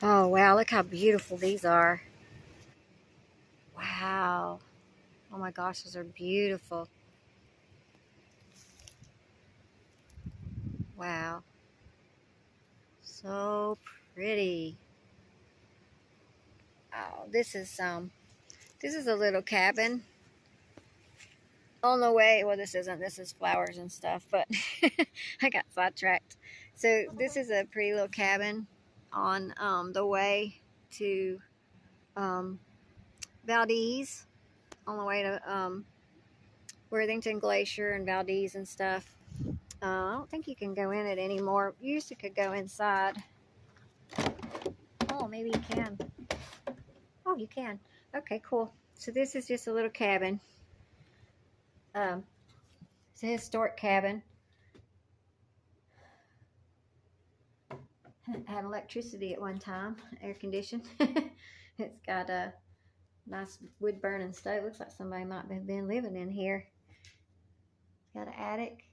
Oh, wow. Look how beautiful these are. Wow. Oh my gosh, those are beautiful. Wow. So pretty. Oh, this is a little cabin on the way. Well, this isn't. This is flowers and stuff, but I got sidetracked. So this is a pretty little cabin on the way to um, Valdez, on the way to Worthington Glacier and Valdez and stuff. I don't think you can go in it anymore. You used to could go inside. Oh, maybe you can. Oh, you can. Okay, cool. So this is just a little cabin. Um, it's a historic cabin. Had electricity at one time, air conditioned. It's got a nice wood burning stove. Looks like somebody might have been living in here. It's got an attic.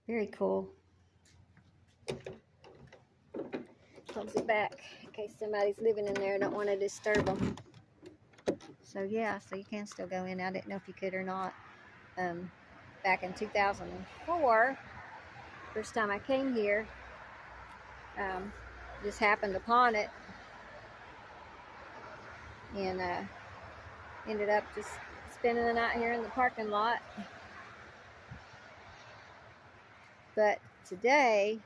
Very cool. Close it back in case somebody's living in there and don't want to disturb them. So yeah, so you can still go in. I didn't know if you could or not. Back in 2004, first time I came here, just happened upon it and ended up just spending the night here in the parking lot. But today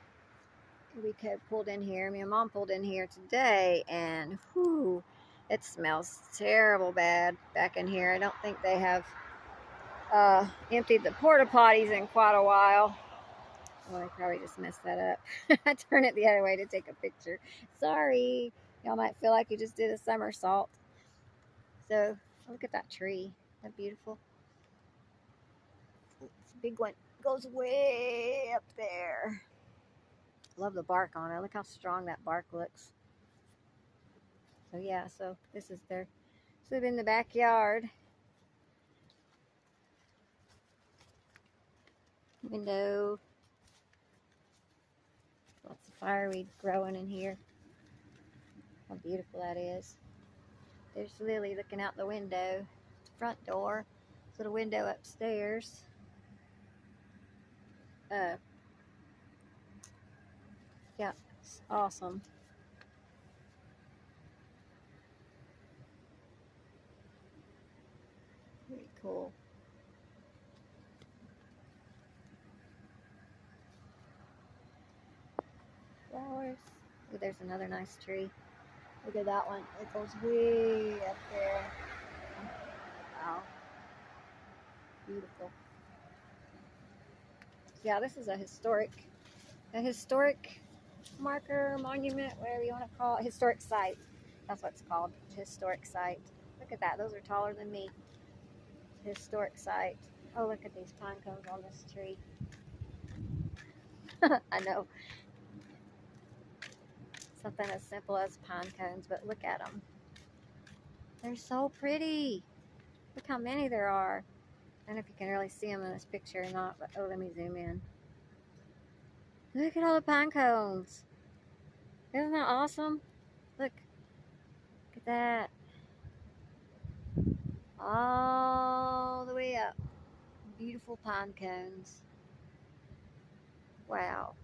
we pulled in here. Me and Mom pulled in here today, and whew, it smells terrible bad back in here. I don't think they have emptied the porta potties in quite a while. Well, I probably just messed that up. I turned it the other way to take a picture. Sorry. Y'all might feel like you just did a somersault. So, look at that tree. Isn't that beautiful? It's a big one. It goes way up there. Love the bark on it. Look how strong that bark looks. So, yeah, so this is their sleep in the backyard. Window. Lots of fireweed growing in here. How beautiful that is. There's Lily looking out the window. The front door. Little window upstairs. Yeah, it's awesome. Pretty cool. Flowers. Oh, there's another nice tree. Look at that one. It goes way up there. Wow. Beautiful. Yeah, this is a historic marker, monument, whatever you want to call it. Historic site. That's what it's called. Historic site. Look at that. Those are taller than me. Historic site. Oh, look at these pine cones on this tree. I know. Something as simple as pine cones, but look at them. They're so pretty. Look how many there are. I don't know if you can really see them in this picture or not, but oh, let me zoom in. Look at all the pine cones. Isn't that awesome? Look at that. All the way up. Beautiful pine cones. Wow.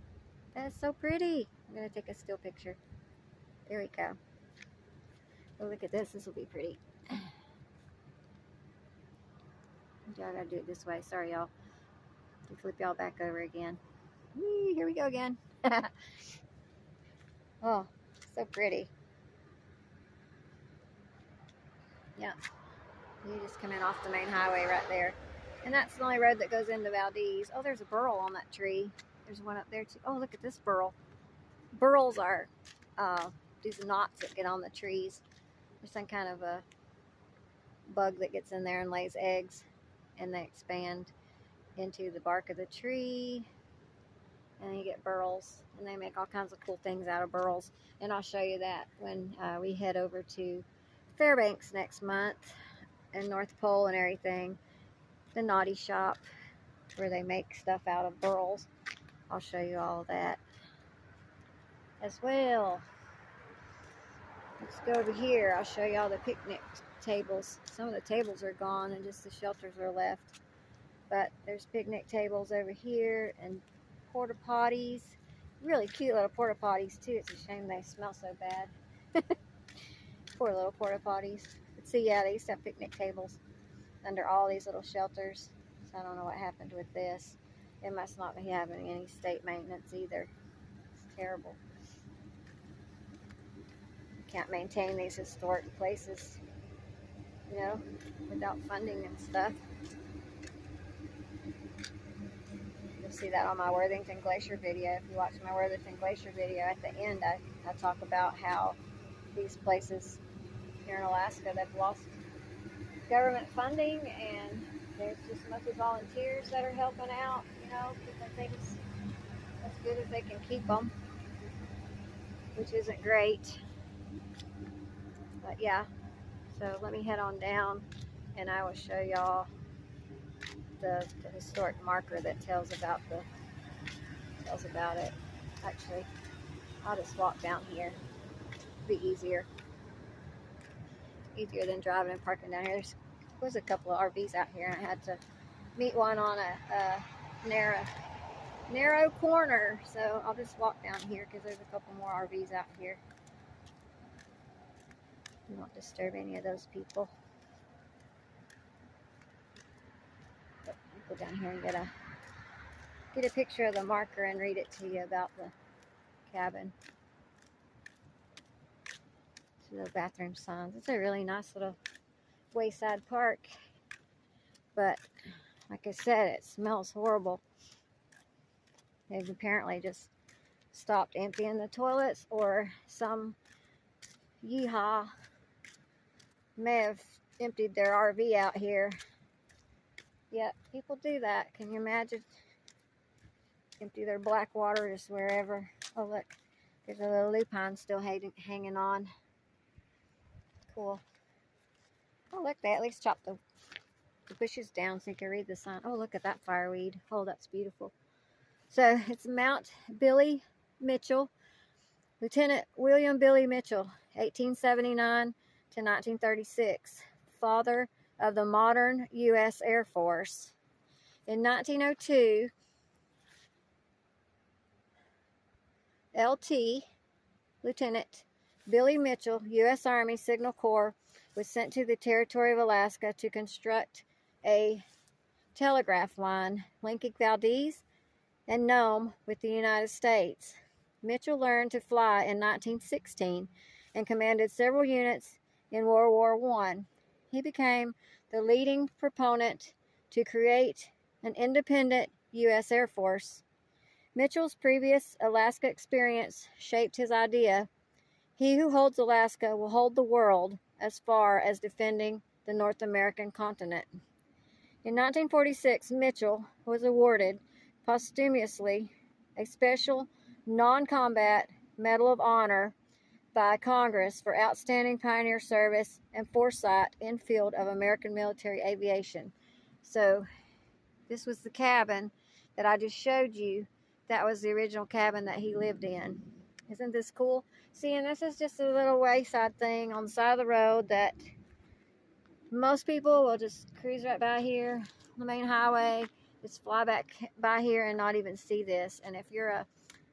That is so pretty. I'm going to take a still picture. There we go. Oh, look at this. This will be pretty. I gotta do it this way. Sorry, y'all. Flip y'all back over again. Whee, here we go again. Oh, so pretty. Yeah. You just come in off the main highway right there. And that's the only road that goes into Valdez. Oh, there's a burl on that tree. There's one up there too. Oh, look at this burl. Burls are these knots that get on the trees. There's some kind of a bug that gets in there and lays eggs, and they expand into the bark of the tree, and then you get burls, and they make all kinds of cool things out of burls. And I'll show you that when we head over to Fairbanks next month, and North Pole and everything. The Naughty Shop, where they make stuff out of burls. I'll show you all that as well. Let's go over here. I'll show you all the picnic tables. Some of the tables are gone and just the shelters are left. But there's picnic tables over here and porta potties. Really cute little porta potties too. It's a shame they smell so bad. Poor little porta potties. But see, yeah, they used to have picnic tables under all these little shelters. So I don't know what happened with this. It must not be having any state maintenance either. It's terrible. You can't maintain these historic places, you know, without funding and stuff. You'll see that on my Worthington Glacier video. If you watch my Worthington Glacier video, at the end I talk about how these places here in Alaska, they've lost government funding, and there's just mostly volunteers that are helping out, you know, keeping things as good as they can keep them, which isn't great. But yeah, so let me head on down and I will show y'all the historic marker that tells about it. Actually, I'll just walk down here. It'll be easier than driving and parking down here. There was a couple of RVs out here, and I had to meet one on a narrow corner, so I'll just walk down here because there's a couple more RVs out here. You won't disturb any of those people. But I'll go down here and get a picture of the marker and read it to you about the cabin. To the bathroom signs. It's a really nice little wayside park, but like I said, it smells horrible. They've apparently just stopped emptying the toilets, or some yeehaw may have emptied their RV out here. Yeah, people do that. Can you imagine? Empty their black water just wherever. Oh look, there's a little lupine still hanging on. Cool. Oh look, they at least chopped the bushes down so you can read the sign. Oh, look at that fireweed. Oh, that's beautiful. So it's Mount Billy Mitchell, Lieutenant William Billy Mitchell, 1879 to 1936, father of the modern U.S. Air Force. In 1902, LT, Lieutenant Billy Mitchell, U.S. Army Signal Corps, was sent to the territory of Alaska to construct a telegraph line linking Valdez and Nome with the United States. Mitchell learned to fly in 1916 and commanded several units in World War I. He became the leading proponent to create an independent U.S. Air Force. Mitchell's previous Alaska experience shaped his idea: he who holds Alaska will hold the world, as far as defending the North American continent. In 1946, Mitchell was awarded posthumously a special non-combat Medal of Honor by Congress for outstanding pioneer service and foresight in field of American military aviation. So this was the cabin that I just showed you. That was the original cabin that he lived in. Isn't this cool? See, and this is just a little wayside thing on the side of the road that most people will just cruise right by here on the main highway, just fly back by here and not even see this. And if you're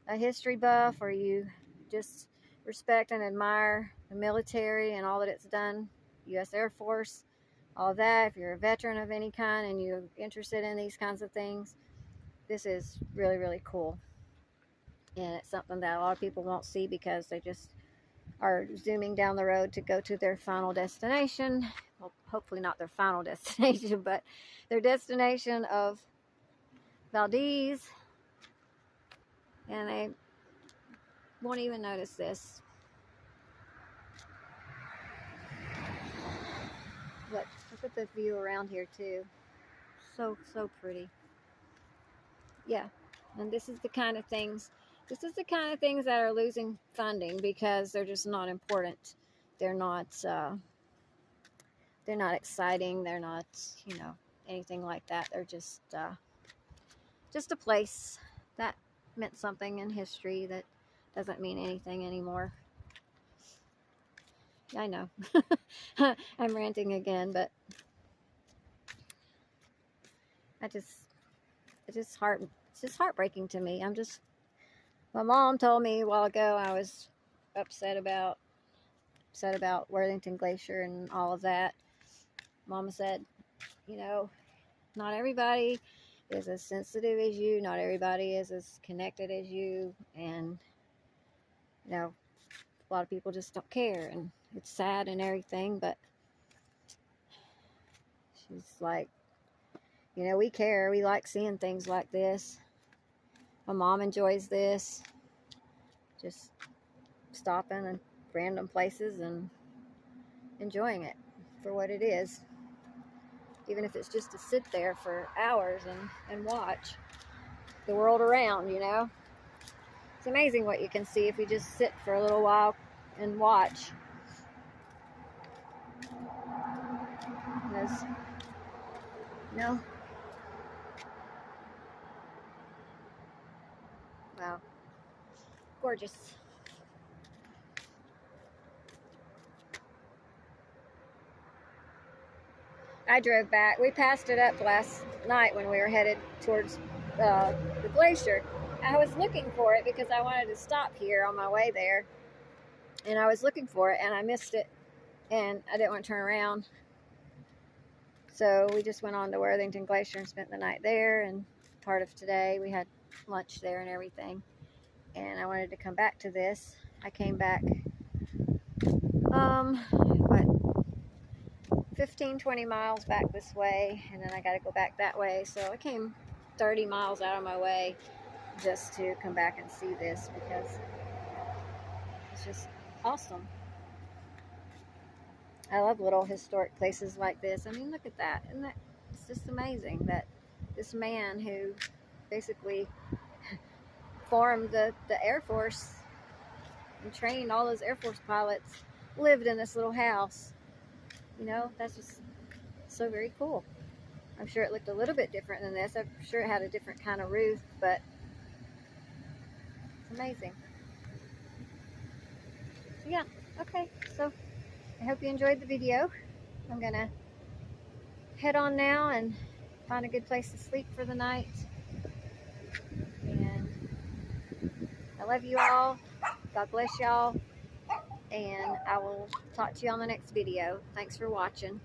a history buff, or you just respect and admire the military and all that it's done, U.S. Air Force, all that, if you're a veteran of any kind and you're interested in these kinds of things, this is really, really cool. And it's something that a lot of people won't see because they just are zooming down the road to go to their final destination. Well, hopefully not their final destination, but their destination of Valdez. And they won't even notice this. Look at the view around here too. So pretty. Yeah, and this is the kind of things that are losing funding because they're just not important. They're not exciting. They're not, anything like that. They're just a place that meant something in history that doesn't mean anything anymore. I know. I'm ranting again, but it's just heartbreaking to me. My mom told me a while ago I was upset about Worthington Glacier and all of that. Mama said, you know, not everybody is as sensitive as you, not everybody is as connected as you, and you know, a lot of people just don't care, and it's sad and everything, but she's like, we care, we like seeing things like this. My mom enjoys this, just stopping in random places and enjoying it for what it is, even if it's just to sit there for hours and watch the world around. It's amazing what you can see if you just sit for a little while and watch. Because, wow, gorgeous. I drove back. We passed it up last night when we were headed towards the glacier. I was looking for it because I wanted to stop here on my way there. And I was looking for it and I missed it. And I didn't want to turn around. So we just went on to Worthington Glacier and spent the night there. And part of today we had lunch there and everything. And I wanted to come back to this. I came back, 15, 20 miles back this way, and then I got to go back that way. So I came 30 miles out of my way just to come back and see this because it's just awesome. I love little historic places like this. I mean, look at that. Isn't that, it's just amazing that this man who basically formed the Air Force and trained all those Air Force pilots lived in this little house. That's just so very cool. I'm sure it looked a little bit different than this. I'm sure it had a different kind of roof, but it's amazing. So yeah, okay. So I hope you enjoyed the video. I'm gonna head on now and find a good place to sleep for the night. And I love you all. God bless y'all. And I will talk to you on the next video. Thanks for watching.